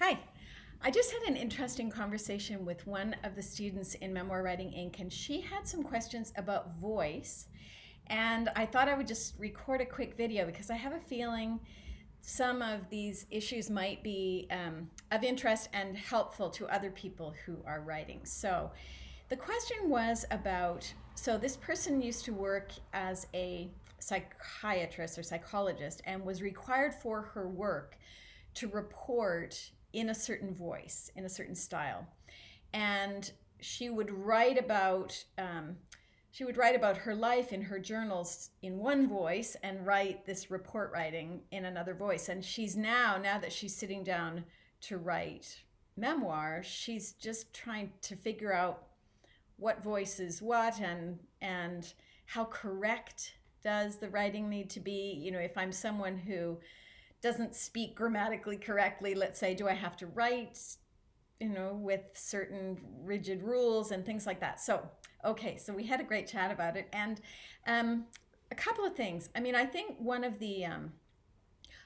Hi. I just had an interesting conversation with one of the students in Memoir Writing Inc., and she had some questions about voice. And I thought I would just record a quick video because I have a feeling some of these issues might be of interest and helpful to other people who are writing. So the question was about, so this person used to work as a psychiatrist or psychologist and was required for her work to report in a certain voice, in a certain style. And she would write about her life in her journals in one voice and write this report writing in another voice. And she's now that she's sitting down to write memoir, she's just trying to figure out what voice is what, and how correct does the writing need to be. If I'm someone who doesn't speak grammatically correctly, let's say, do I have to write, with certain rigid rules and things like that? So, okay, so we had a great chat about it. And a couple of things. I think one of the,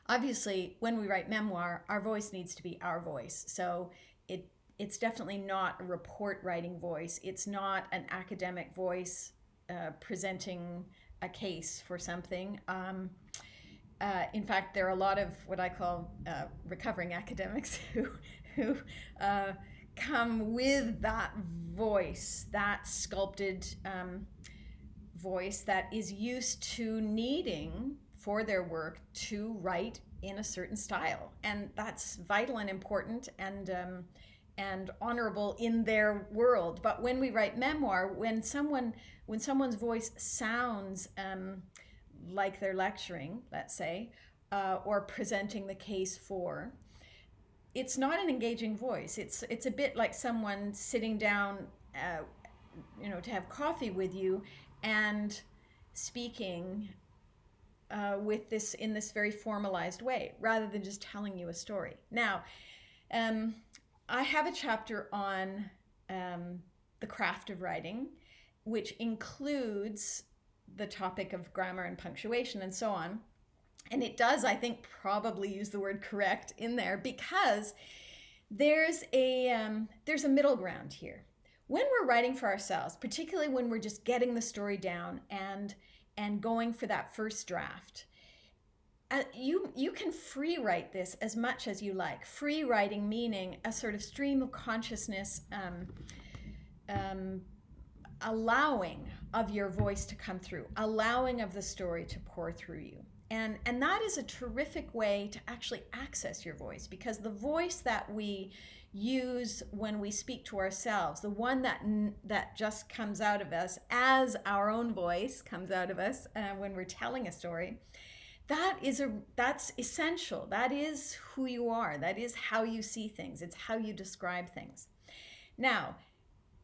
obviously, when we write memoir, our voice needs to be our voice. So it's definitely not a report writing voice. It's not an academic voice presenting a case for something. In fact, there are a lot of what I call recovering academics who come with that voice, that sculpted voice that is used to needing for their work to write in a certain style, and that's vital and important and honorable in their world. But when we write memoir, when someone's voice sounds like they're lecturing, let's say, or presenting the case for, it's not an engaging voice. It's a bit like someone sitting down, to have coffee with you and speaking with this in this very formalized way, rather than just telling you a story. Now, I have a chapter on the craft of writing, which includes the topic of grammar and punctuation and so on. And it does, I think, probably use the word correct in there, because there's a middle ground here. When we're writing for ourselves, particularly when we're just getting the story down and going for that first draft, you can free write this as much as you like. Free writing meaning a sort of stream of consciousness, allowing of your voice to come through, allowing of the story to pour through you. And that is a terrific way to actually access your voice, because the voice that we use when we speak to ourselves, the one that just comes out of us as our own voice comes out of us when we're telling a story, that's essential. That is who you are. That is how you see things. It's how you describe things. Now,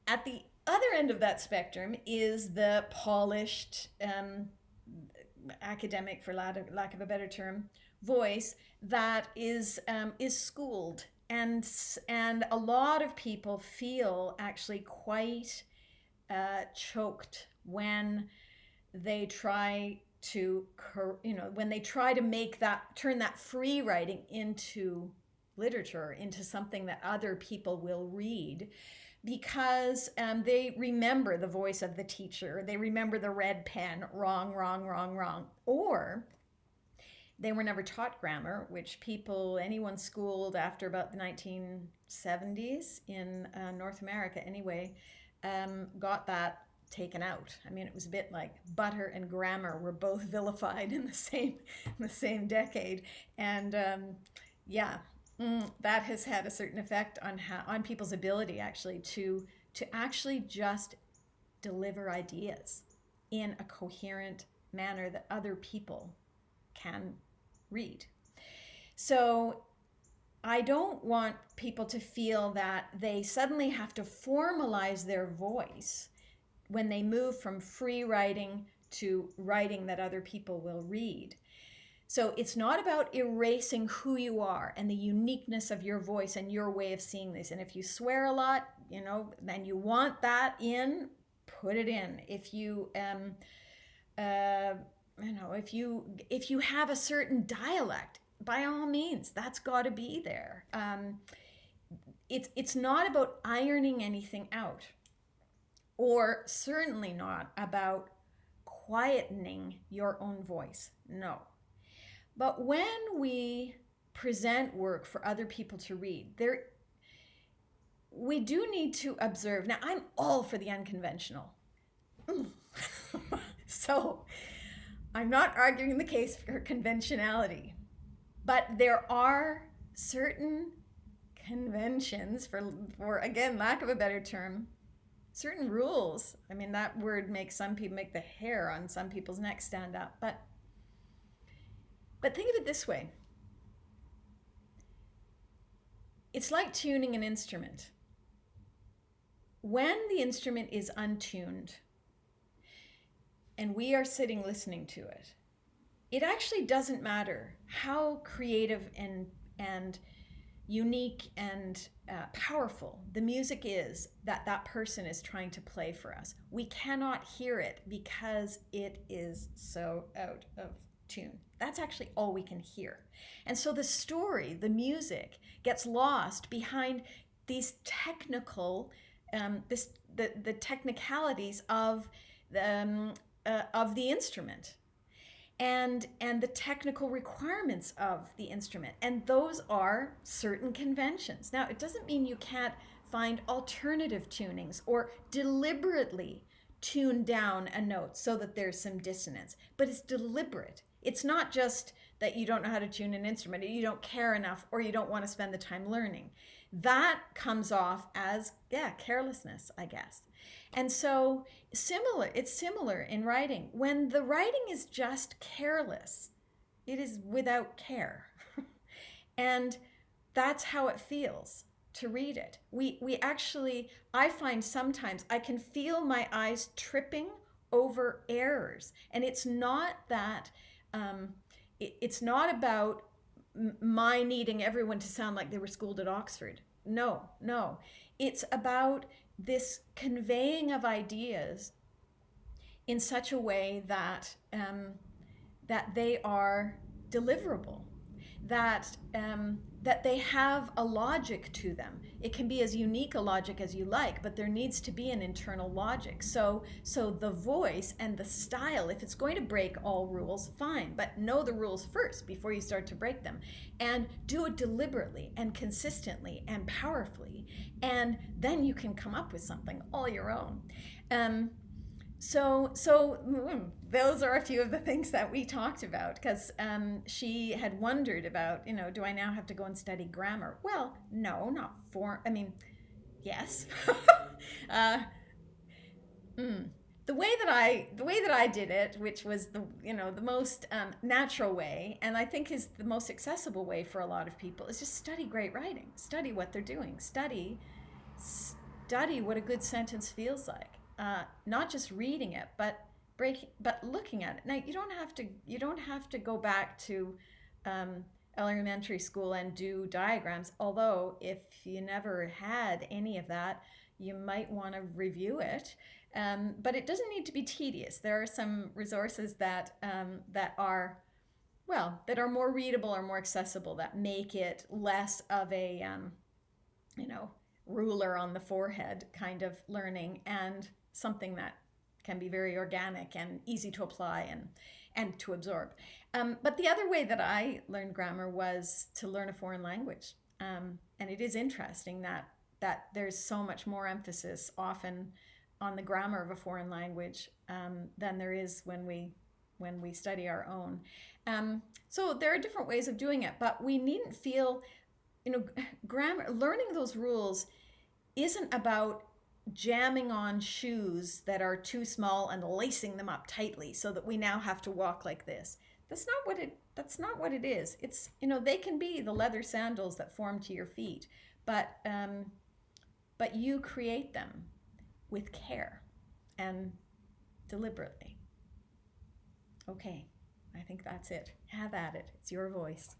at the other end of that spectrum is the polished, academic, for lack of a better term, voice that is schooled, and a lot of people feel actually quite choked when they try to turn that free writing into literature, into something that other people will read, because they remember the voice of the teacher, they remember the red pen, wrong, wrong, wrong, wrong, or they were never taught grammar, which anyone schooled after about the 1970s in North America anyway, got that taken out. It was a bit like butter and grammar were both vilified in the same decade, and that has had a certain effect on people's ability actually to actually just deliver ideas in a coherent manner that other people can read. So I don't want people to feel that they suddenly have to formalize their voice when they move from free writing to writing that other people will read. So it's not about erasing who you are and the uniqueness of your voice and your way of seeing this. And if you swear a lot, then you want that in, put it in. If you if you have a certain dialect, by all means, that's got to be there. It's not about ironing anything out, or certainly not about quietening your own voice. No. But when we present work for other people to read, we do need to observe. Now, I'm all for the unconventional. So I'm not arguing the case for conventionality, but there are certain conventions, for again, lack of a better term, certain rules. I mean, that word makes some people, make the hair on some people's necks stand up. But think of it this way. It's like tuning an instrument. When the instrument is untuned and we are sitting listening to it, it actually doesn't matter how creative and unique and powerful the music is that person is trying to play for us. We cannot hear it because it is so out of tune. That's actually all we can hear. And so the story, the music, gets lost behind these technical, the technicalities of the instrument, and the technical requirements of the instrument. And those are certain conventions. Now, it doesn't mean you can't find alternative tunings or deliberately tune down a note so that there's some dissonance, but it's deliberate. It's not just that you don't know how to tune an instrument, or you don't care enough, or you don't want to spend the time learning. That comes off as, carelessness, I guess. And so it's similar in writing. When the writing is just careless, it is without care. And that's how it feels to read it. We actually, I find sometimes I can feel my eyes tripping over errors. And it's not that, it's not about my needing everyone to sound like they were schooled at Oxford. No. It's about this conveying of ideas in such a way that that they are deliverable, that they have a logic to them. It can be as unique a logic as you like, but there needs to be an internal logic. So the voice and the style, if it's going to break all rules, fine, but know the rules first before you start to break them, and do it deliberately and consistently and powerfully, and then you can come up with something all your own. So those are a few of the things that we talked about, because she had wondered about, do I now have to go and study grammar? Well, no, not yes. The way that I did it, which was the most natural way, and I think is the most accessible way for a lot of people, is just study great writing. Study what they're doing. Study what a good sentence feels like. Not just reading it, but looking at it. Now, you don't have to go back to elementary school and do diagrams. Although, if you never had any of that, you might want to review it. But it doesn't need to be tedious. There are some resources that are more readable or more accessible, that make it less of a ruler on the forehead kind of learning, and something that can be very organic and easy to apply and to absorb. But the other way that I learned grammar was to learn a foreign language. And it is interesting that there's so much more emphasis often on the grammar of a foreign language than there is when we study our own. So there are different ways of doing it, but we needn't feel, grammar, learning those rules isn't about jamming on shoes that are too small and lacing them up tightly so that we now have to walk like this. That's not what it is. It's, they can be the leather sandals that form to your feet, but you create them with care and deliberately. Okay, I think that's it. Have at it. It's your voice.